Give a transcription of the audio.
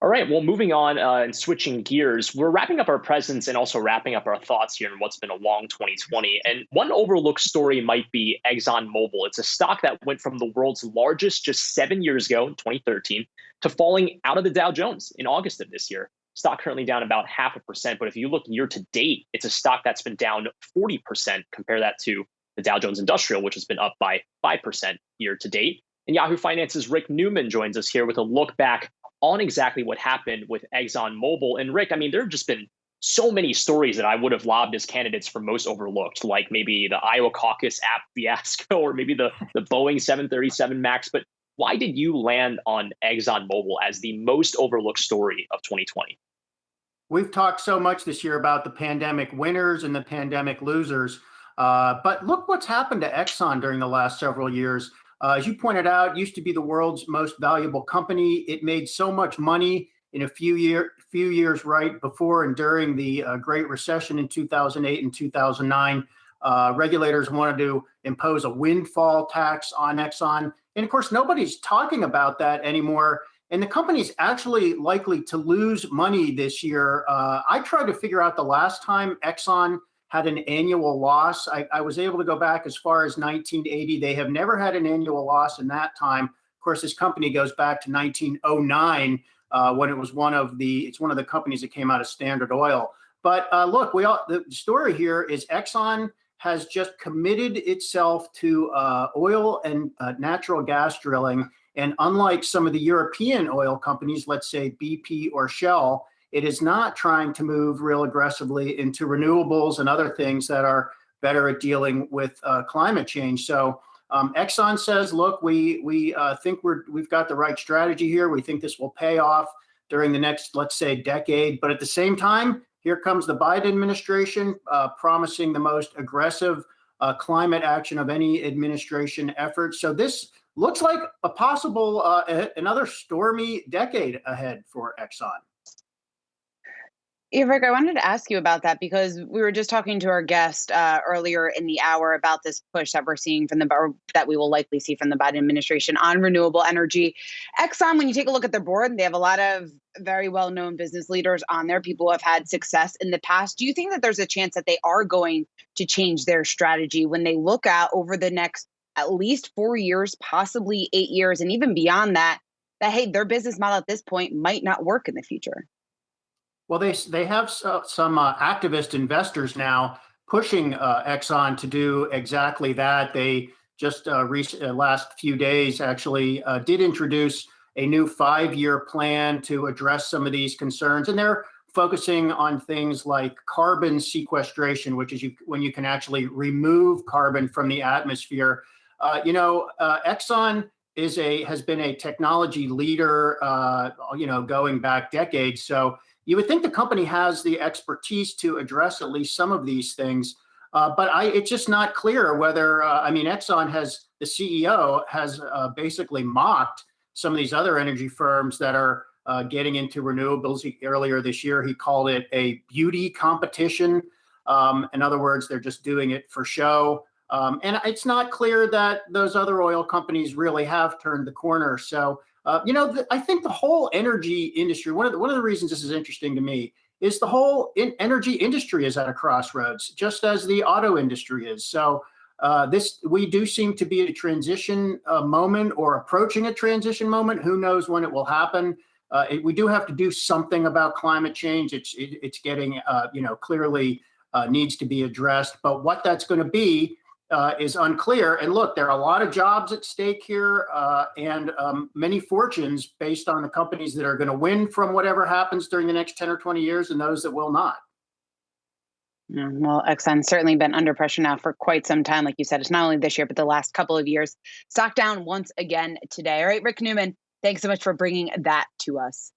All right. Well, moving on and switching gears, we're wrapping up our presence and also wrapping up our thoughts here in what's been a long 2020. And one overlooked story might be ExxonMobil. It's a stock that went from the world's largest just 7 years ago in 2013 to falling out of the Dow Jones in August of this year. Stock currently down about 0.5%. But if you look year to date, it's a stock that's been down 40%. Compare that to the Dow Jones Industrial, which has been up by 5% year to date. And Yahoo Finance's Rick Newman joins us here with a look back on exactly what happened with ExxonMobil. And Rick, I mean, there have just been so many stories that I would have lobbed as candidates for most overlooked, like maybe the Iowa caucus app fiasco or maybe the Boeing 737 MAX. But why did you land on ExxonMobil as the most overlooked story of 2020? We've talked so much this year about the pandemic winners and the pandemic losers. But look what's happened to Exxon during the last several years. As you pointed out, it used to be the world's most valuable company. It made so much money in a few years right before and during the Great Recession in 2008 and 2009. Regulators wanted to impose a windfall tax on Exxon. And of course, nobody's talking about that anymore. And the company's actually likely to lose money this year. I tried to figure out the last time Exxon had an annual loss. I was able to go back as far as 1980. They have never had an annual loss in that time. Of course, this company goes back to 1909 when it was it's one of the companies that came out of Standard Oil. But look, the story here is Exxon has just committed itself to oil and natural gas drilling. And unlike some of the European oil companies, let's say BP or Shell, it is not trying to move real aggressively into renewables and other things that are better at dealing with climate change. So Exxon says, look, we think we've got the right strategy here. We think this will pay off during the next, let's say, decade. But at the same time, here comes the Biden administration promising the most aggressive climate action of any administration effort. So this looks like a possible another stormy decade ahead for Exxon. Yeah, Rick, I wanted to ask you about that because we were just talking to our guest earlier in the hour about this push that we're seeing that we will likely see from the Biden administration on renewable energy. Exxon, when you take a look at their board, they have a lot of very well-known business leaders on there, people who have had success in the past. Do you think that there's a chance that they are going to change their strategy when they look out over the next at least 4 years, possibly 8 years, and even beyond that, hey, their business model at this point might not work in the future? Well, they have some activist investors now pushing Exxon to do exactly that. They just last few days actually did introduce a new 5-year plan to address some of these concerns, and they're focusing on things like carbon sequestration, which is when you can actually remove carbon from the atmosphere. Exxon has been a technology leader, going back decades. So you would think the company has the expertise to address at least some of these things, but it's just not clear whether. The CEO has basically mocked some of these other energy firms that are getting into renewables. Earlier this year, he called it a beauty competition. In other words, they're just doing it for show. And it's not clear that those other oil companies really have turned the corner. So, I think the whole energy industry, one of the reasons this is interesting to me is the whole energy industry is at a crossroads, just as the auto industry is. So we do seem to be at a transition moment or approaching a transition moment. Who knows when it will happen? We do have to do something about climate change. It's getting, clearly needs to be addressed. But what that's going to be is unclear. And look, there are a lot of jobs at stake here and many fortunes based on the companies that are going to win from whatever happens during the next 10 or 20 years and those that will not. Yeah, well, Exxon's certainly been under pressure now for quite some time. Like you said, it's not only this year, but the last couple of years. Stock down once again today. All right, Rick Newman, thanks so much for bringing that to us.